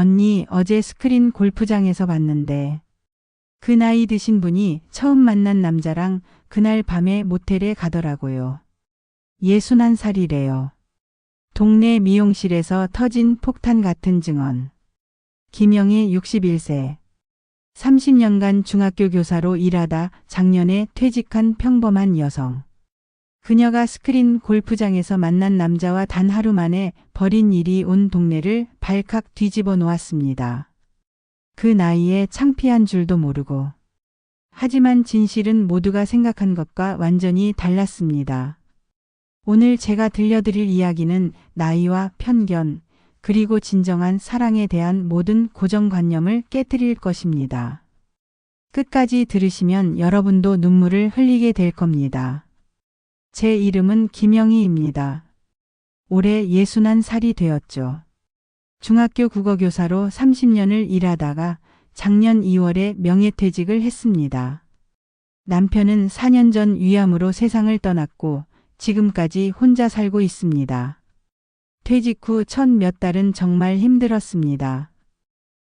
언니, 어제 스크린 골프장에서 봤는데 그 나이 드신 분이 처음 만난 남자랑 그날 밤에 모텔에 가더라고요. 61살이래요. 동네 미용실에서 터진 폭탄 같은 증언. 김영희 61세. 30년간 중학교 교사로 일하다 작년에 퇴직한 평범한 여성. 그녀가 스크린 골프장에서 만난 남자와 단 하루 만에 벌인 일이 온 동네를 발칵 뒤집어 놓았습니다. 그 나이에 창피한 줄도 모르고. 하지만 진실은 모두가 생각한 것과 완전히 달랐습니다. 오늘 제가 들려드릴 이야기는 나이와 편견, 그리고 진정한 사랑에 대한 모든 고정관념을 깨뜨릴 것입니다. 끝까지 들으시면 여러분도 눈물을 흘리게 될 겁니다. 제 이름은 김영희입니다. 올해 61살이 되었죠. 중학교 국어교사로 30년을 일하다가 작년 2월에 명예퇴직을 했습니다. 남편은 4년 전 위암으로 세상을 떠났고 지금까지 혼자 살고 있습니다. 퇴직 후 첫 몇 달은 정말 힘들었습니다.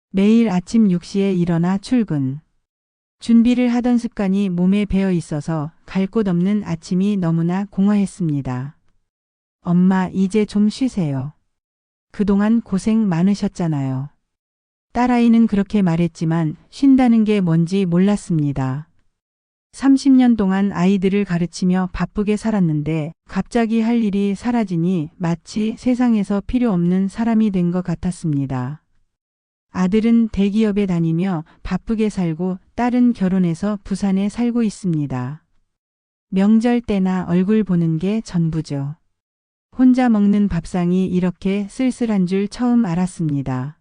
매일 아침 6시에 일어나 출근. 준비를 하던 습관이 몸에 배어 있어서 갈 곳 없는 아침이 너무나 공허했습니다. 엄마, 이제 좀 쉬세요. 그동안 고생 많으셨잖아요. 딸아이는 그렇게 말했지만 쉰다는 게 뭔지 몰랐습니다. 30년 동안 아이들을 가르치며 바쁘게 살았는데 갑자기 할 일이 사라지니 마치 세상에서 필요 없는 사람이 된 것 같았습니다. 아들은 대기업에 다니며 바쁘게 살고 딸은 결혼해서 부산에 살고 있습니다. 명절 때나 얼굴 보는 게 전부죠. 혼자 먹는 밥상이 이렇게 쓸쓸한 줄 처음 알았습니다.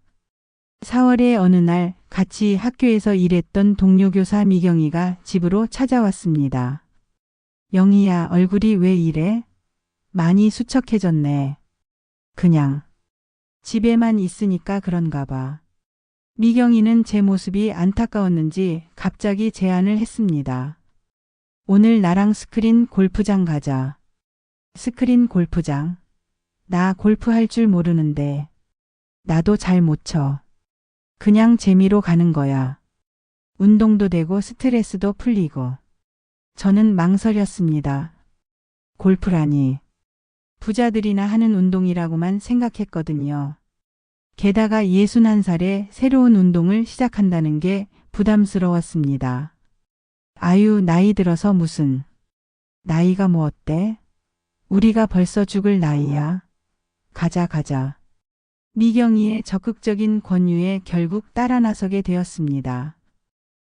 4월의 어느 날 같이 학교에서 일했던 동료 교사 미경이가 집으로 찾아왔습니다. 영희야, 얼굴이 왜 이래? 많이 수척해졌네. 그냥 집에만 있으니까 그런가 봐. 미경이는 제 모습이 안타까웠는지 갑자기 제안을 했습니다. 오늘 나랑 스크린 골프장 가자. 스크린 골프장? 나 골프 할 줄 모르는데. 나도 잘 못 쳐. 그냥 재미로 가는 거야. 운동도 되고 스트레스도 풀리고. 저는 망설였습니다. 골프라니. 부자들이나 하는 운동이라고만 생각했거든요. 게다가 61살에 새로운 운동을 시작한다는 게 부담스러웠습니다. 아유, 나이 들어서 무슨. 나이가 뭐 어때? 우리가 벌써 죽을 나이야. 가자, 가자. 미경이의 적극적인 권유에 결국 따라 나서게 되었습니다.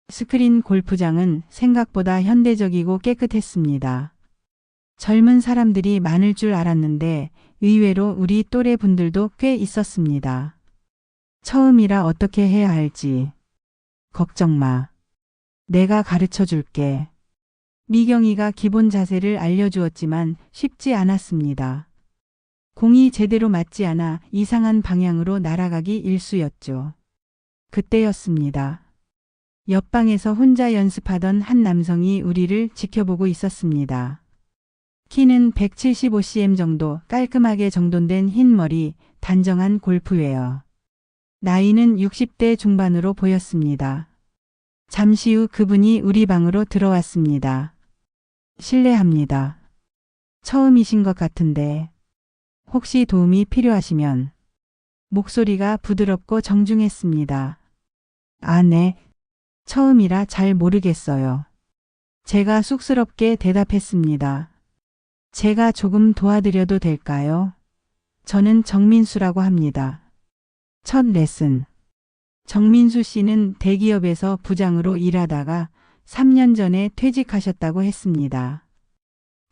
스크린 골프장은 생각보다 현대적이고 깨끗했습니다. 젊은 사람들이 많을 줄 알았는데 의외로 우리 또래 분들도 꽤 있었습니다. 처음이라 어떻게 해야 할지. 걱정 마. 내가 가르쳐 줄게. 미경이가 기본 자세를 알려주었지만 쉽지 않았습니다. 공이 제대로 맞지 않아 이상한 방향으로 날아가기 일쑤였죠. 그때였습니다. 옆방에서 혼자 연습하던 한 남성이 우리를 지켜보고 있었습니다. 키는 175cm 정도, 깔끔하게 정돈된 흰 머리, 단정한 골프웨어. 나이는 60대 중반으로 보였습니다. 잠시 후 그분이 우리 방으로 들어왔습니다. 실례합니다. 처음이신 것 같은데 혹시 도움이 필요하시면. 목소리가 부드럽고 정중했습니다. 아, 네. 처음이라 잘 모르겠어요. 제가 쑥스럽게 대답했습니다. 제가 조금 도와드려도 될까요? 저는 정민수라고 합니다. 첫 레슨. 정민수 씨는 대기업에서 부장으로 일하다가 3년 전에 퇴직하셨다고 했습니다.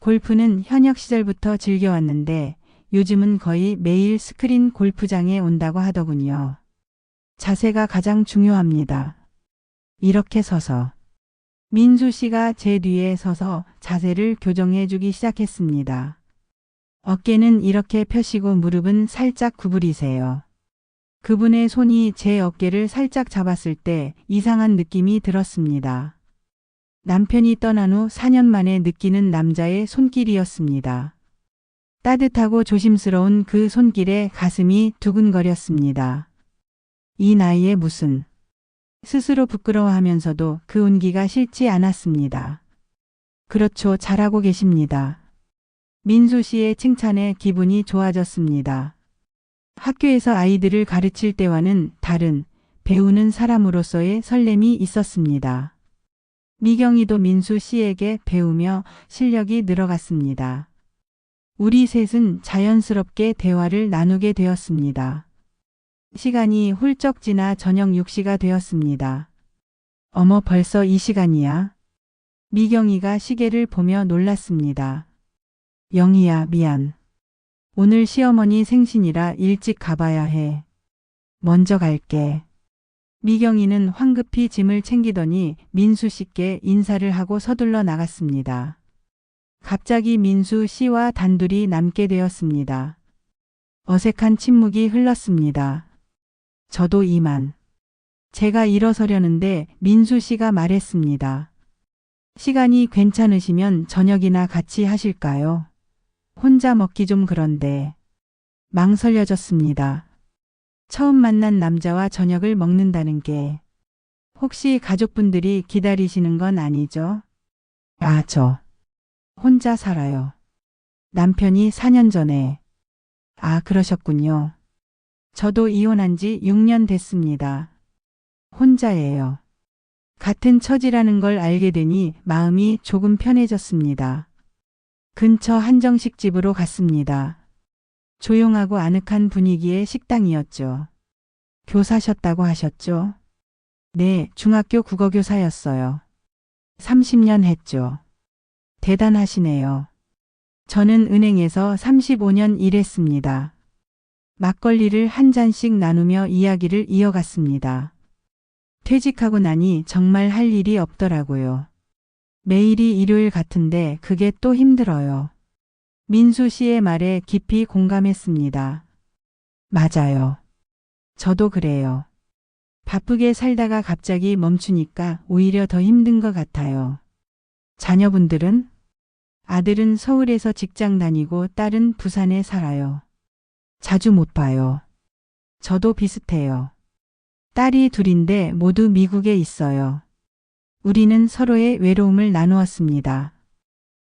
골프는 현역 시절부터 즐겨왔는데 요즘은 거의 매일 스크린 골프장에 온다고 하더군요. 자세가 가장 중요합니다. 이렇게 서서. 민수 씨가 제 뒤에 서서 자세를 교정해 주기 시작했습니다. 어깨는 이렇게 펴시고 무릎은 살짝 구부리세요. 그분의 손이 제 어깨를 살짝 잡았을 때 이상한 느낌이 들었습니다. 남편이 떠난 후 4년 만에 느끼는 남자의 손길이었습니다. 따뜻하고 조심스러운 그 손길에 가슴이 두근거렸습니다. 이 나이에 무슨. 스스로 부끄러워하면서도 그 온기가 싫지 않았습니다. 그렇죠. 잘하고 계십니다. 민수 씨의 칭찬에 기분이 좋아졌습니다. 학교에서 아이들을 가르칠 때와는 다른 배우는 사람으로서의 설렘이 있었습니다. 미경이도 민수 씨에게 배우며 실력이 늘어갔습니다. 우리 셋은 자연스럽게 대화를 나누게 되었습니다. 시간이 훌쩍 지나 저녁 6시가 되었습니다. 어머, 벌써 이 시간이야? 미경이가 시계를 보며 놀랐습니다. 영희야, 미안. 오늘 시어머니 생신이라 일찍 가봐야 해. 먼저 갈게. 미경이는 황급히 짐을 챙기더니 민수 씨께 인사를 하고 서둘러 나갔습니다. 갑자기 민수 씨와 단둘이 남게 되었습니다. 어색한 침묵이 흘렀습니다. 저도 이만. 제가 일어서려는데 민수 씨가 말했습니다. 시간이 괜찮으시면 저녁이나 같이 하실까요? 혼자 먹기 좀 그런데. 망설여졌습니다. 처음 만난 남자와 저녁을 먹는다는 게 혹시 가족분들이 기다리시는 건 아니죠? 아, 저 혼자 살아요. 남편이 4년 전에. 아, 그러셨군요. 저도 이혼한 지 6년 됐습니다. 혼자예요. 같은 처지라는 걸 알게 되니 마음이 조금 편해졌습니다. 근처 한정식집으로 갔습니다. 조용하고 아늑한 분위기의 식당이었죠. 교사셨다고 하셨죠? 네, 중학교 국어교사였어요. 30년 했죠. 대단하시네요. 저는 은행에서 35년 일했습니다. 막걸리를 한 잔씩 나누며 이야기를 이어갔습니다. 퇴직하고 나니 정말 할 일이 없더라고요. 매일이 일요일 같은데 그게 또 힘들어요. 민수 씨의 말에 깊이 공감했습니다. 맞아요. 저도 그래요. 바쁘게 살다가 갑자기 멈추니까 오히려 더 힘든 것 같아요. 자녀분들은? 아들은 서울에서 직장 다니고 딸은 부산에 살아요. 자주 못 봐요. 저도 비슷해요. 딸이 둘인데 모두 미국에 있어요. 우리는 서로의 외로움을 나누었습니다.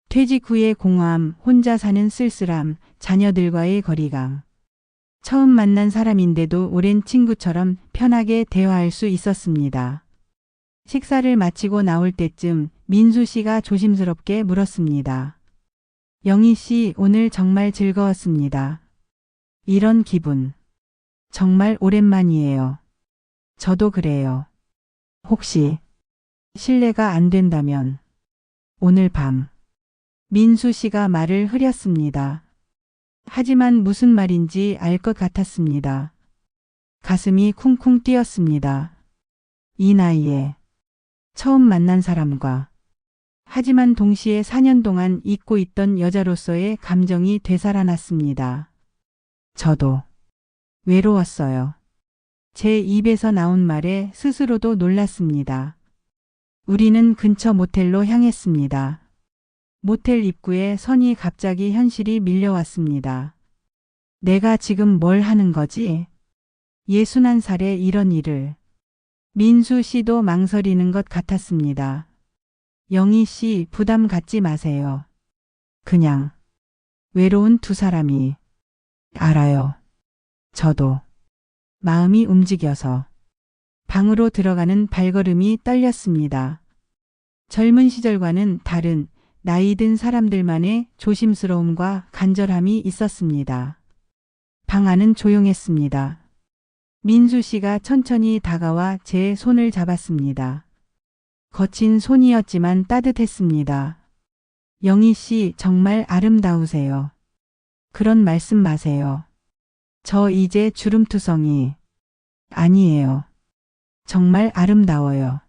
퇴직 후의 공허함, 혼자 사는 쓸쓸함, 자녀들과의 거리감. 처음 만난 사람인데도 오랜 친구처럼 편하게 대화할 수 있었습니다. 식사를 마치고 나올 때쯤 민수 씨가 조심스럽게 물었습니다. 영희 씨, 오늘 정말 즐거웠습니다. 이런 기분. 정말 오랜만이에요. 저도 그래요. 혹시 실례가 안 된다면 오늘 밤. 민수 씨가 말을 흐렸습니다. 하지만 무슨 말인지 알 것 같았습니다. 가슴이 쿵쿵 뛰었습니다. 이 나이에 처음 만난 사람과 하지만 동시에 4년 동안 잊고 있던 여자로서의 감정이 되살아났습니다. 저도 외로웠어요. 제 입에서 나온 말에 스스로도 놀랐습니다. 우리는 근처 모텔로 향했습니다. 모텔 입구에 선이 갑자기 현실이 밀려왔습니다. 내가 지금 뭘 하는 거지? 61살에 이런 일을. 민수 씨도 망설이는 것 같았습니다. 영희 씨, 부담 갖지 마세요. 그냥 외로운 두 사람이. 알아요. 저도. 마음이 움직여서 방으로 들어가는 발걸음이 떨렸습니다. 젊은 시절과는 다른 나이 든 사람들만의 조심스러움과 간절함이 있었습니다. 방 안은 조용했습니다. 민수 씨가 천천히 다가와 제 손을 잡았습니다. 거친 손이었지만 따뜻했습니다. 영희 씨, 정말 아름다우세요. 그런 말씀 마세요. 저 이제 주름투성이. 아니에요. 정말 아름다워요.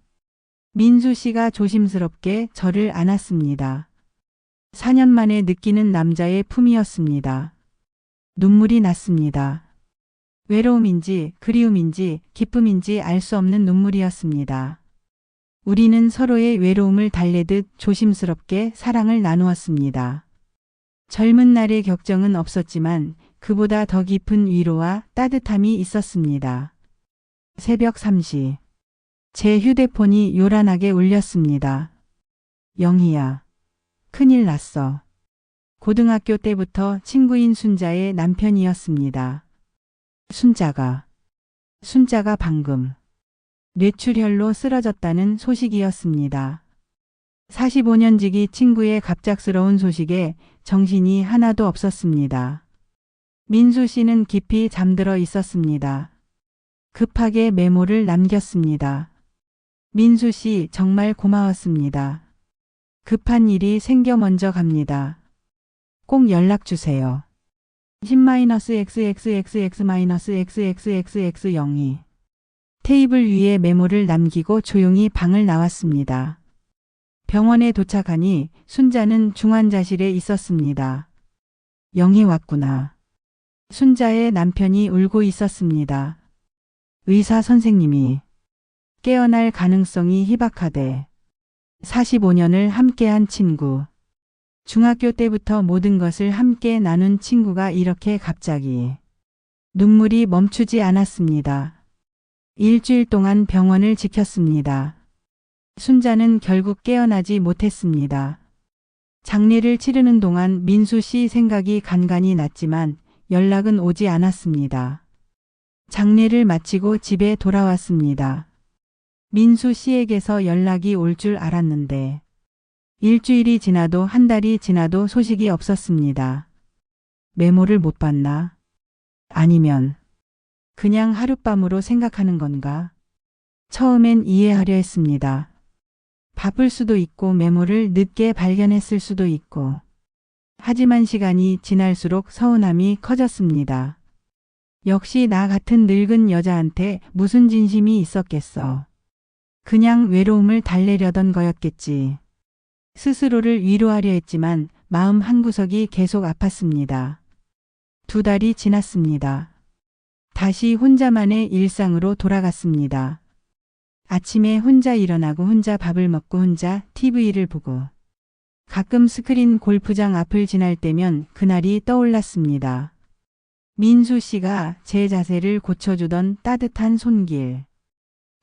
민수 씨가 조심스럽게 저를 안았습니다. 4년 만에 느끼는 남자의 품이었습니다. 눈물이 났습니다. 외로움인지 그리움인지 기쁨인지 알 수 없는 눈물이었습니다. 우리는 서로의 외로움을 달래듯 조심스럽게 사랑을 나누었습니다. 젊은 날의 격정은 없었지만 그보다 더 깊은 위로와 따뜻함이 있었습니다. 새벽 3시. 제 휴대폰이 요란하게 울렸습니다. 영희야. 큰일 났어. 고등학교 때부터 친구인 순자의 남편이었습니다. 순자가 방금 뇌출혈로 쓰러졌다는 소식이었습니다. 45년 지기 친구의 갑작스러운 소식에 정신이 하나도 없었습니다. 민수 씨는 깊이 잠들어 있었습니다. 급하게 메모를 남겼습니다. 민수 씨 정말 고마웠습니다. 급한 일이 생겨 먼저 갑니다. 꼭 연락 주세요. 10-XXXX-XXXX02. 테이블 위에 메모를 남기고 조용히 방을 나왔습니다. 병원에 도착하니 순자는 중환자실에 있었습니다. 영희 왔구나. 순자의 남편이 울고 있었습니다. 의사 선생님이 깨어날 가능성이 희박하대. 45년을 함께한 친구. 중학교 때부터 모든 것을 함께 나눈 친구가 이렇게 갑자기. 눈물이 멈추지 않았습니다. 일주일 동안 병원을 지켰습니다. 순자는 결국 깨어나지 못했습니다. 장례를 치르는 동안 민수 씨 생각이 간간히 났지만 연락은 오지 않았습니다. 장례를 마치고 집에 돌아왔습니다. 민수 씨에게서 연락이 올 줄 알았는데 일주일이 지나도 한 달이 지나도 소식이 없었습니다. 메모를 못 봤나? 아니면 그냥 하룻밤으로 생각하는 건가? 처음엔 이해하려 했습니다. 바쁠 수도 있고 메모를 늦게 발견했을 수도 있고. 하지만 시간이 지날수록 서운함이 커졌습니다. 역시 나 같은 늙은 여자한테 무슨 진심이 있었겠어. 그냥 외로움을 달래려던 거였겠지. 스스로를 위로하려 했지만 마음 한구석이 계속 아팠습니다. 2달이 지났습니다. 다시 혼자만의 일상으로 돌아갔습니다. 아침에 혼자 일어나고 혼자 밥을 먹고 혼자 TV를 보고 가끔 스크린 골프장 앞을 지날 때면 그날이 떠올랐습니다. 민수 씨가 제 자세를 고쳐주던 따뜻한 손길.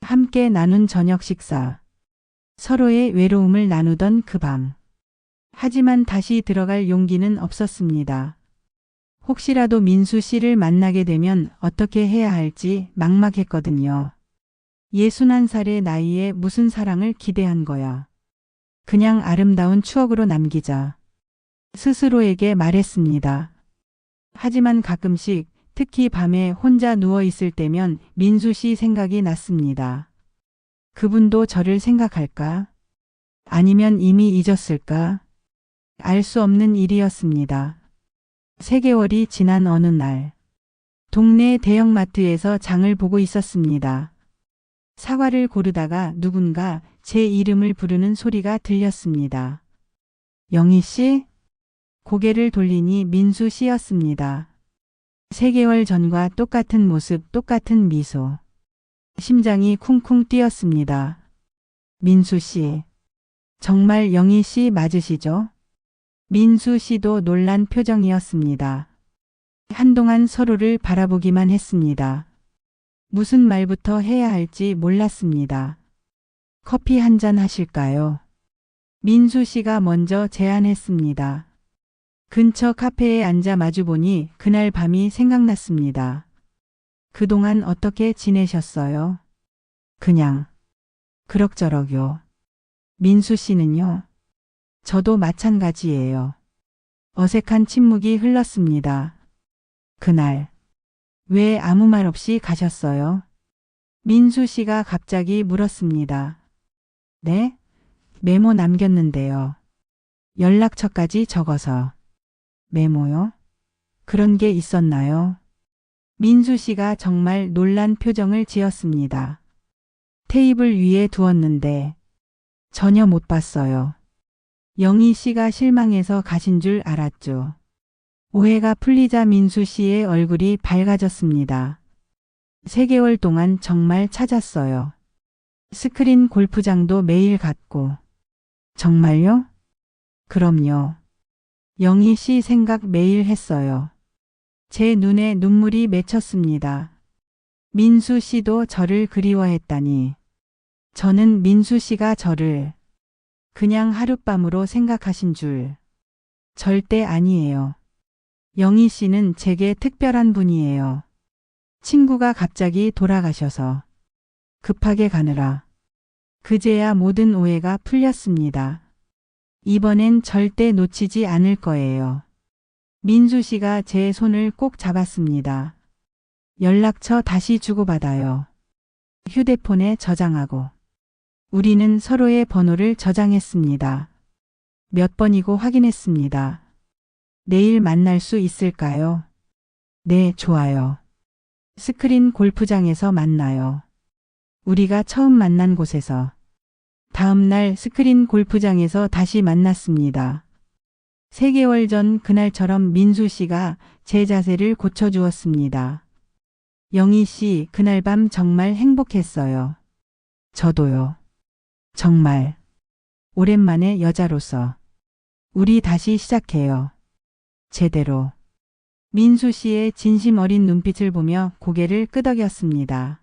함께 나눈 저녁 식사. 서로의 외로움을 나누던 그 밤. 하지만 다시 들어갈 용기는 없었습니다. 혹시라도 민수 씨를 만나게 되면 어떻게 해야 할지 막막했거든요. 61살의 나이에 무슨 사랑을 기대한 거야. 그냥 아름다운 추억으로 남기자. 스스로에게 말했습니다. 하지만 가끔씩 특히 밤에 혼자 누워 있을 때면 민수 씨 생각이 났습니다. 그분도 저를 생각할까? 아니면 이미 잊었을까? 알 수 없는 일이었습니다. 3개월이 지난 어느 날, 동네 대형마트에서 장을 보고 있었습니다. 사과를 고르다가 누군가 제 이름을 부르는 소리가 들렸습니다. 영희 씨? 고개를 돌리니 민수 씨였습니다. 3개월 전과 똑같은 모습, 똑같은 미소. 심장이 쿵쿵 뛰었습니다. 민수 씨. 정말 영희 씨 맞으시죠? 민수 씨도 놀란 표정이었습니다. 한동안 서로를 바라보기만 했습니다. 무슨 말부터 해야 할지 몰랐습니다. 커피 한 잔 하실까요? 민수 씨가 먼저 제안했습니다. 근처 카페에 앉아 마주보니 그날 밤이 생각났습니다. 그동안 어떻게 지내셨어요? 그냥 그럭저럭요. 민수 씨는요? 저도 마찬가지예요. 어색한 침묵이 흘렀습니다. 그날 왜 아무 말 없이 가셨어요? 민수 씨가 갑자기 물었습니다. 네? 메모 남겼는데요. 연락처까지 적어서. 메모요? 그런 게 있었나요? 민수 씨가 정말 놀란 표정을 지었습니다. 테이블 위에 두었는데 전혀 못 봤어요. 영희 씨가 실망해서 가신 줄 알았죠. 오해가 풀리자 민수 씨의 얼굴이 밝아졌습니다. 3개월 동안 정말 찾았어요. 스크린 골프장도 매일 갔고. 정말요? 그럼요. 영희 씨 생각 매일 했어요. 제 눈에 눈물이 맺혔습니다. 민수 씨도 저를 그리워했다니. 저는 민수 씨가 저를 그냥 하룻밤으로 생각하신 줄 절대 아니에요. 영희 씨는 제게 특별한 분이에요. 친구가 갑자기 돌아가셔서 급하게 가느라 그제야 모든 오해가 풀렸습니다. 이번엔 절대 놓치지 않을 거예요. 민수 씨가 제 손을 꼭 잡았습니다. 연락처 다시 주고받아요. 휴대폰에 저장하고 우리는 서로의 번호를 저장했습니다. 몇 번이고 확인했습니다. 내일 만날 수 있을까요? 네, 좋아요. 스크린 골프장에서 만나요. 우리가 처음 만난 곳에서. 다음 날 스크린 골프장에서 다시 만났습니다. 3개월 전 그날처럼 민수 씨가 제 자세를 고쳐주었습니다. 영희 씨, 그날 밤 정말 행복했어요. 저도요. 정말. 오랜만에 여자로서. 우리 다시 시작해요. 제대로. 민수 씨의 진심 어린 눈빛을 보며 고개를 끄덕였습니다.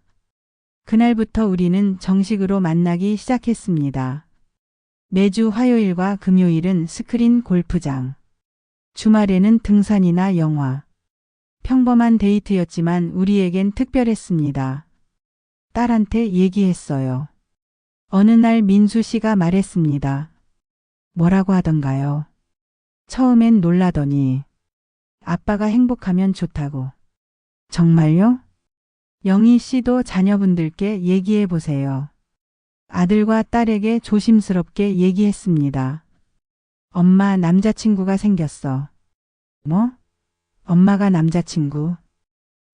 그날부터 우리는 정식으로 만나기 시작했습니다. 매주 화요일과 금요일은 스크린 골프장. 주말에는 등산이나 영화. 평범한 데이트였지만 우리에겐 특별했습니다. 딸한테 얘기했어요. 어느 날 민수 씨가 말했습니다. 뭐라고 하던가요? 처음엔 놀라더니 아빠가 행복하면 좋다고. 정말요? 영희 씨도 자녀분들께 얘기해 보세요. 아들과 딸에게 조심스럽게 얘기했습니다. 엄마, 남자친구가 생겼어. 뭐? 엄마가 남자친구?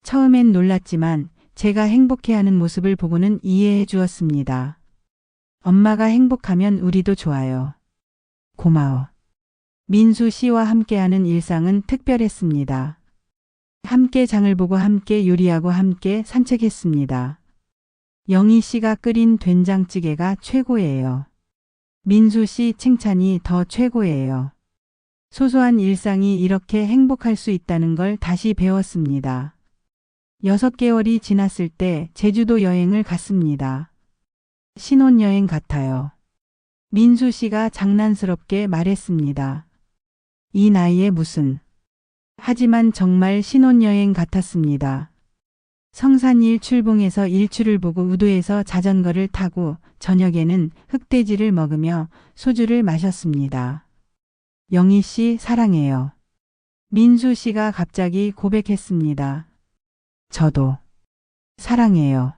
처음엔 놀랐지만 제가 행복해하는 모습을 보고는 이해해 주었습니다. 엄마가 행복하면 우리도 좋아요. 고마워. 민수 씨와 함께하는 일상은 특별했습니다. 함께 장을 보고 함께 요리하고 함께 산책했습니다. 영희 씨가 끓인 된장찌개가 최고예요. 민수 씨 칭찬이 더 최고예요. 소소한 일상이 이렇게 행복할 수 있다는 걸 다시 배웠습니다. 6개월이 지났을 때 제주도 여행을 갔습니다. 신혼여행 같아요. 민수 씨가 장난스럽게 말했습니다. 이 나이에 무슨. 하지만 정말 신혼여행 같았습니다. 성산일 출봉에서 일출을 보고 우도에서 자전거를 타고 저녁에는 흑돼지를 먹으며 소주를 마셨습니다. 영희 씨 사랑해요. 민수 씨가 갑자기 고백했습니다. 저도 사랑해요.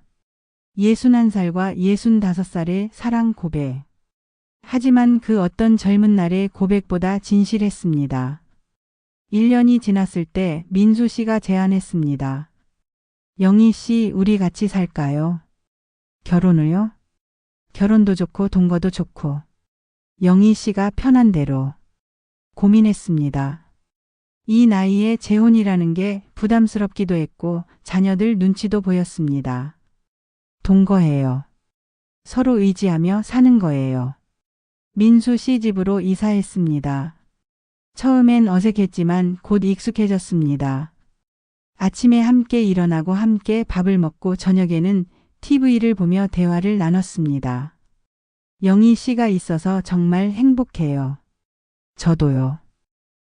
61살과 65살의 사랑 고백. 하지만 그 어떤 젊은 날의 고백보다 진실했습니다. 1년이 지났을 때 민수 씨가 제안했습니다. 영희 씨, 우리 같이 살까요? 결혼을요? 결혼도 좋고 동거도 좋고. 영희 씨가 편한 대로. 고민했습니다. 이 나이에 재혼이라는 게 부담스럽기도 했고 자녀들 눈치도 보였습니다. 동거해요. 서로 의지하며 사는 거예요. 민수 씨 집으로 이사했습니다. 처음엔 어색했지만 곧 익숙해졌습니다. 아침에 함께 일어나고 함께 밥을 먹고 저녁에는 TV를 보며 대화를 나눴습니다. 영희 씨가 있어서 정말 행복해요. 저도요.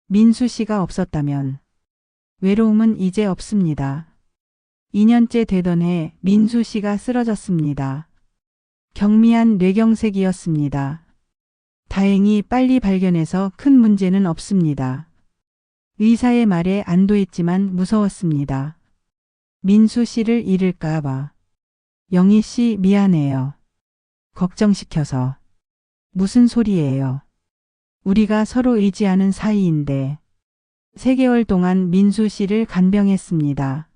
민수 씨가 없었다면 외로움은 이제 없습니다. 2년째 되던 해 민수 씨가 쓰러졌습니다. 경미한 뇌경색이었습니다. 다행히 빨리 발견해서 큰 문제는 없습니다. 의사의 말에 안도했지만 무서웠습니다. 민수 씨를 잃을까 봐. 영희 씨 미안해요. 걱정시켜서. 무슨 소리예요. 우리가 서로 의지하는 사이인데. 3개월 동안 민수 씨를 간병했습니다.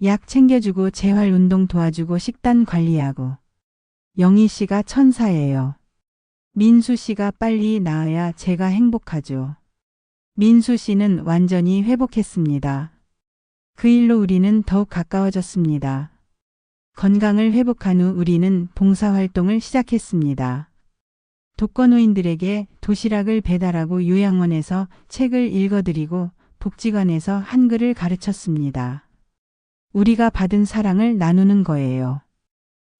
약 챙겨주고 재활 운동 도와주고 식단 관리하고. 영희 씨가 천사예요. 민수 씨가 빨리 나아야 제가 행복하죠. 민수 씨는 완전히 회복했습니다. 그 일로 우리는 더욱 가까워졌습니다. 건강을 회복한 후 우리는 봉사활동을 시작했습니다. 독거노인들에게 도시락을 배달하고 요양원에서 책을 읽어드리고 복지관에서 한글을 가르쳤습니다. 우리가 받은 사랑을 나누는 거예요.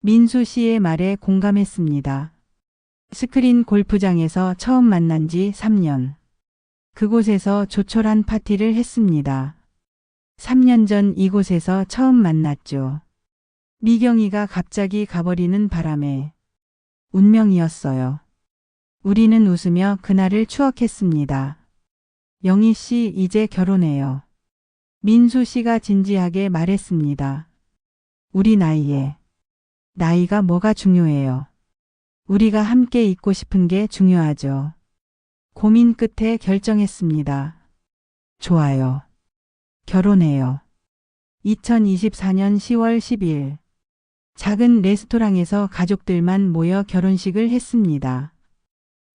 민수 씨의 말에 공감했습니다. 스크린 골프장에서 처음 만난 지 3년. 그곳에서 조촐한 파티를 했습니다. 3년 전 이곳에서 처음 만났죠. 미경이가 갑자기 가버리는 바람에. 운명이었어요. 우리는 웃으며 그날을 추억했습니다. 영희 씨 이제 결혼해요. 민수 씨가 진지하게 말했습니다. 우리 나이가 뭐가 중요해요. 우리가 함께 있고 싶은 게 중요하죠. 고민 끝에 결정했습니다. 좋아요. 결혼해요. 2024년 10월 10일. 작은 레스토랑에서 가족들만 모여 결혼식을 했습니다.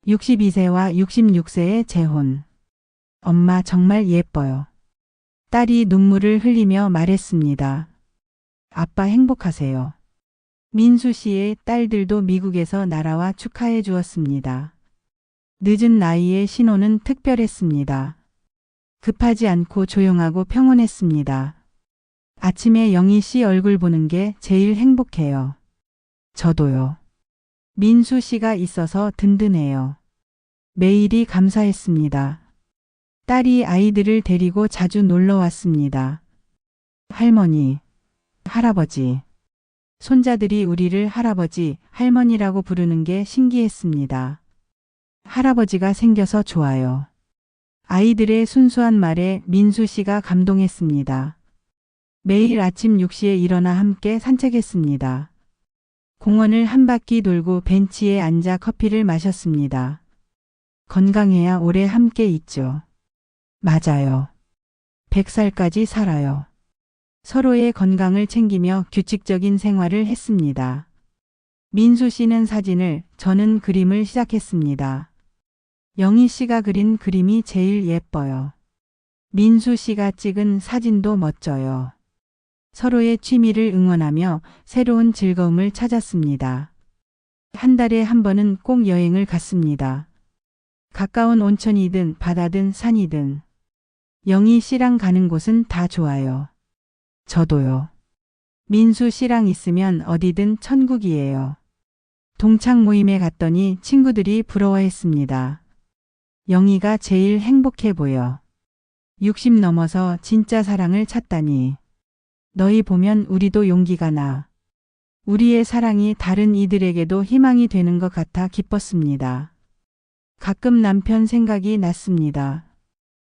62세와 66세의 재혼. 엄마 정말 예뻐요. 딸이 눈물을 흘리며 말했습니다. 아빠 행복하세요. 민수 씨의 딸들도 미국에서 날아와 축하해 주었습니다. 늦은 나이에 신혼은 특별했습니다. 급하지 않고 조용하고 평온했습니다. 아침에 영희 씨 얼굴 보는 게 제일 행복해요. 저도요. 민수 씨가 있어서 든든해요. 매일이 감사했습니다. 딸이 아이들을 데리고 자주 놀러 왔습니다. 할머니, 할아버지. 손자들이 우리를 할아버지, 할머니라고 부르는 게 신기했습니다. 할아버지가 생겨서 좋아요. 아이들의 순수한 말에 민수 씨가 감동했습니다. 매일 아침 6시에 일어나 함께 산책했습니다. 공원을 한 바퀴 돌고 벤치에 앉아 커피를 마셨습니다. 건강해야 오래 함께 있죠. 맞아요. 100살까지 살아요. 서로의 건강을 챙기며 규칙적인 생활을 했습니다. 민수 씨는 사진을, 저는 그림을 시작했습니다. 영희 씨가 그린 그림이 제일 예뻐요. 민수 씨가 찍은 사진도 멋져요. 서로의 취미를 응원하며 새로운 즐거움을 찾았습니다. 한 달에 한 번은 꼭 여행을 갔습니다. 가까운 온천이든 바다든 산이든. 영희 씨랑 가는 곳은 다 좋아요. 저도요. 민수 씨랑 있으면 어디든 천국이에요. 동창 모임에 갔더니 친구들이 부러워했습니다. 영희가 제일 행복해 보여. 60 넘어서 진짜 사랑을 찾다니. 너희 보면 우리도 용기가 나. 우리의 사랑이 다른 이들에게도 희망이 되는 것 같아 기뻤습니다. 가끔 남편 생각이 났습니다.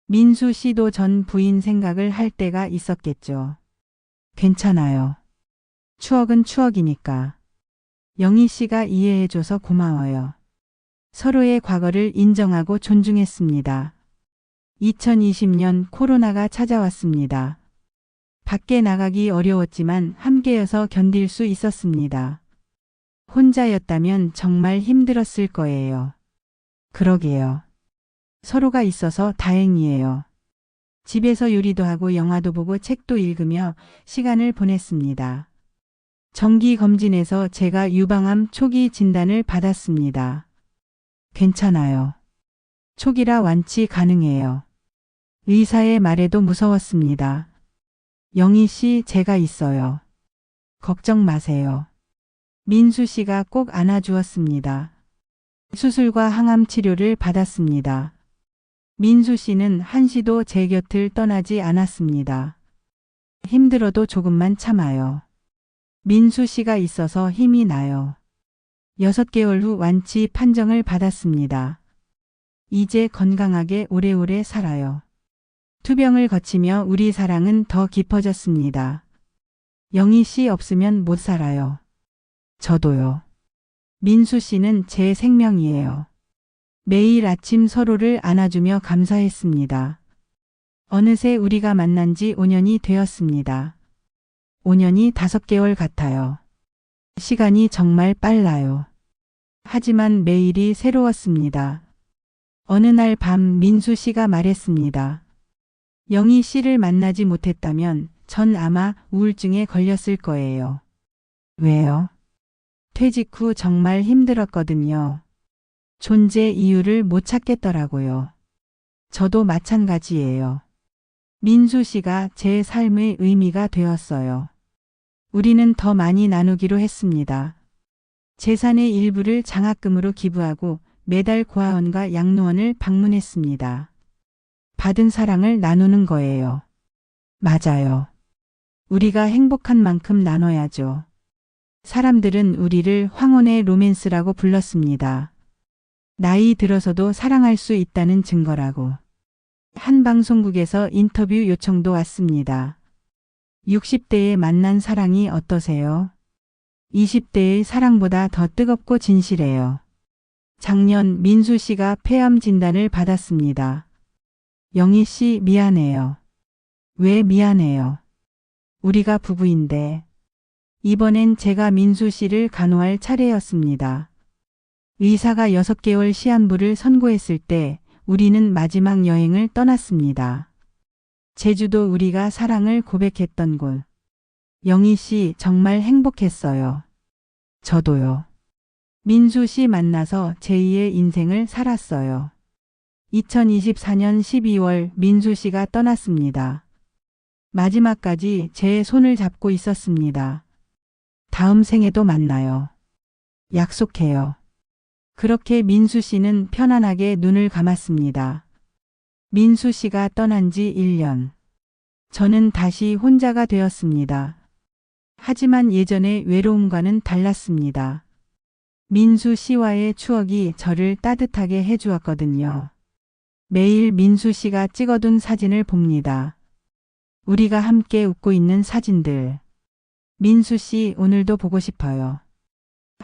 민수 씨도 전 부인 생각을 할 때가 있었겠죠. 괜찮아요. 추억은 추억이니까. 영희 씨가 이해해줘서 고마워요. 서로의 과거를 인정하고 존중했습니다. 2020년 코로나가 찾아왔습니다. 밖에 나가기 어려웠지만 함께여서 견딜 수 있었습니다. 혼자였다면 정말 힘들었을 거예요. 그러게요. 서로가 있어서 다행이에요. 집에서 요리도 하고 영화도 보고 책도 읽으며 시간을 보냈습니다. 정기검진에서 제가 유방암 초기 진단을 받았습니다. 괜찮아요. 초기라 완치 가능해요. 의사의 말에도 무서웠습니다. 영희 씨, 제가 있어요. 걱정 마세요. 민수 씨가 꼭 안아주었습니다. 수술과 항암 치료를 받았습니다. 민수 씨는 한시도 제 곁을 떠나지 않았습니다. 힘들어도 조금만 참아요. 민수 씨가 있어서 힘이 나요. 6개월 후 완치 판정을 받았습니다. 이제 건강하게 오래오래 살아요. 투병을 거치며 우리 사랑은 더 깊어졌습니다. 영희 씨 없으면 못 살아요. 저도요. 민수 씨는 제 생명이에요. 매일 아침 서로를 안아주며 감사했습니다. 어느새 우리가 만난 지 5년이 되었습니다. 5년이 5개월 같아요. 시간이 정말 빨라요. 하지만 매일이 새로웠습니다. 어느 날 밤 민수 씨가 말했습니다. 영희 씨를 만나지 못했다면 전 아마 우울증에 걸렸을 거예요. 왜요? 퇴직 후 정말 힘들었거든요. 존재 이유를 못 찾겠더라고요. 저도 마찬가지예요. 민수 씨가 제 삶의 의미가 되었어요. 우리는 더 많이 나누기로 했습니다. 재산의 일부를 장학금으로 기부하고 매달 고아원과 양로원을 방문했습니다. 받은 사랑을 나누는 거예요. 맞아요. 우리가 행복한 만큼 나눠야죠. 사람들은 우리를 황혼의 로맨스라고 불렀습니다. 나이 들어서도 사랑할 수 있다는 증거라고. 한 방송국에서 인터뷰 요청도 왔습니다. 60대에 만난 사랑이 어떠세요? 20대의 사랑보다 더 뜨겁고 진실해요. 작년 민수 씨가 폐암 진단을 받았습니다. 영희 씨 미안해요. 왜 미안해요? 우리가 부부인데. 이번엔 제가 민수 씨를 간호할 차례였습니다. 의사가 6개월 시한부를 선고했을 때 우리는 마지막 여행을 떠났습니다. 제주도 우리가 사랑을 고백했던 곳. 영희 씨 정말 행복했어요. 저도요. 민수 씨 만나서 제2의 인생을 살았어요. 2024년 12월 민수 씨가 떠났습니다. 마지막까지 제 손을 잡고 있었습니다. 다음 생에도 만나요. 약속해요. 그렇게 민수 씨는 편안하게 눈을 감았습니다. 민수 씨가 떠난 지 1년. 저는 다시 혼자가 되었습니다. 하지만 예전의 외로움과는 달랐습니다. 민수 씨와의 추억이 저를 따뜻하게 해주었거든요. 매일 민수 씨가 찍어둔 사진을 봅니다. 우리가 함께 웃고 있는 사진들. 민수 씨 오늘도 보고 싶어요.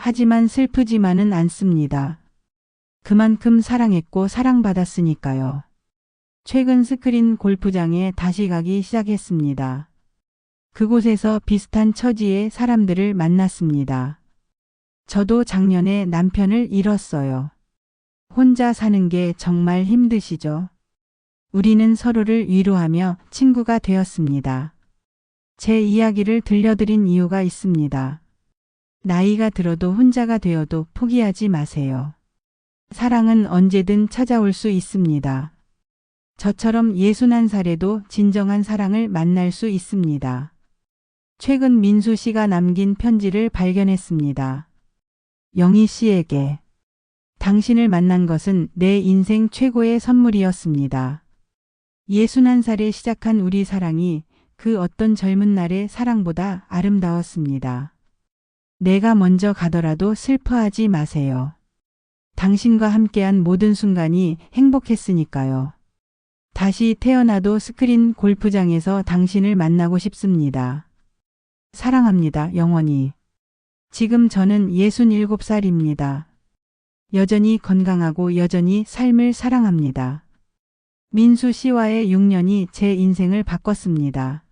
하지만 슬프지만은 않습니다. 그만큼 사랑했고 사랑받았으니까요. 최근 스크린 골프장에 다시 가기 시작했습니다. 그곳에서 비슷한 처지의 사람들을 만났습니다. 저도 작년에 남편을 잃었어요. 혼자 사는 게 정말 힘드시죠? 우리는 서로를 위로하며 친구가 되었습니다. 제 이야기를 들려드린 이유가 있습니다. 나이가 들어도 혼자가 되어도 포기하지 마세요. 사랑은 언제든 찾아올 수 있습니다. 저처럼 61살에도 진정한 사랑을 만날 수 있습니다. 최근 민수 씨가 남긴 편지를 발견했습니다. 영희 씨에게. 당신을 만난 것은 내 인생 최고의 선물이었습니다. 61살에 시작한 우리 사랑이 그 어떤 젊은 날의 사랑보다 아름다웠습니다. 내가 먼저 가더라도 슬퍼하지 마세요. 당신과 함께한 모든 순간이 행복했으니까요. 다시 태어나도 스크린 골프장에서 당신을 만나고 싶습니다. 사랑합니다, 영원히. 지금 저는 67살입니다. 여전히 건강하고 여전히 삶을 사랑합니다. 민수 씨와의 6년이 제 인생을 바꿨습니다.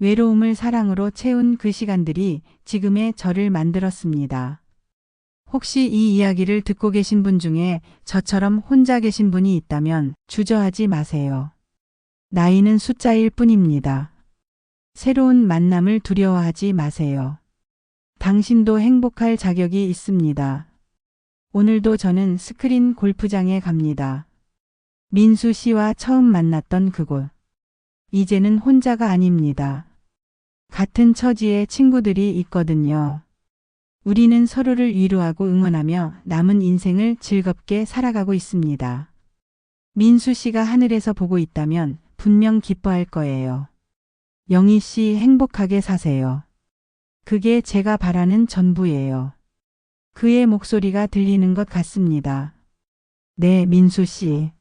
외로움을 사랑으로 채운 그 시간들이 지금의 저를 만들었습니다. 혹시 이 이야기를 듣고 계신 분 중에 저처럼 혼자 계신 분이 있다면 주저하지 마세요. 나이는 숫자일 뿐입니다. 새로운 만남을 두려워하지 마세요. 당신도 행복할 자격이 있습니다. 오늘도 저는 스크린 골프장에 갑니다. 민수 씨와 처음 만났던 그곳. 이제는 혼자가 아닙니다. 같은 처지의 친구들이 있거든요. 우리는 서로를 위로하고 응원하며 남은 인생을 즐겁게 살아가고 있습니다. 민수 씨가 하늘에서 보고 있다면 분명 기뻐할 거예요. 영희 씨 행복하게 사세요. 그게 제가 바라는 전부예요. 그의 목소리가 들리는 것 같습니다. 네, 민수 씨.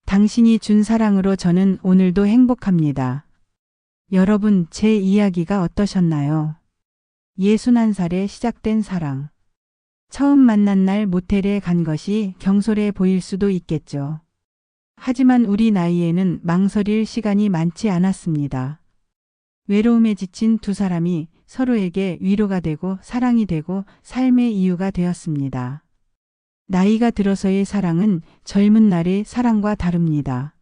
당신이 준 사랑으로 저는 오늘도 행복합니다. 여러분, 제 이야기가 어떠셨나요? 61살에 시작된 사랑. 처음 만난 날 모텔에 간 것이 경솔해 보일 수도 있겠죠. 하지만 우리 나이에는 망설일 시간이 많지 않았습니다. 외로움에 지친 두 사람이 서로에게 위로가 되고 사랑이 되고 삶의 이유가 되었습니다. 나이가 들어서의 사랑은 젊은 날의 사랑과 다릅니다.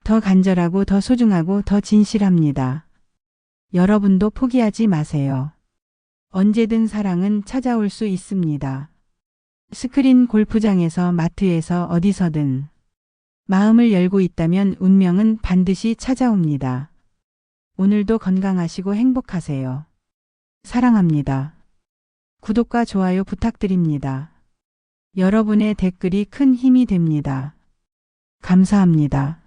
더 간절하고 더 소중하고 더 진실합니다. 여러분도 포기하지 마세요. 언제든 사랑은 찾아올 수 있습니다. 스크린 골프장에서 마트에서 어디서든. 마음을 열고 있다면 운명은 반드시 찾아옵니다. 오늘도 건강하시고 행복하세요. 사랑합니다. 구독과 좋아요 부탁드립니다. 여러분의 댓글이 큰 힘이 됩니다. 감사합니다.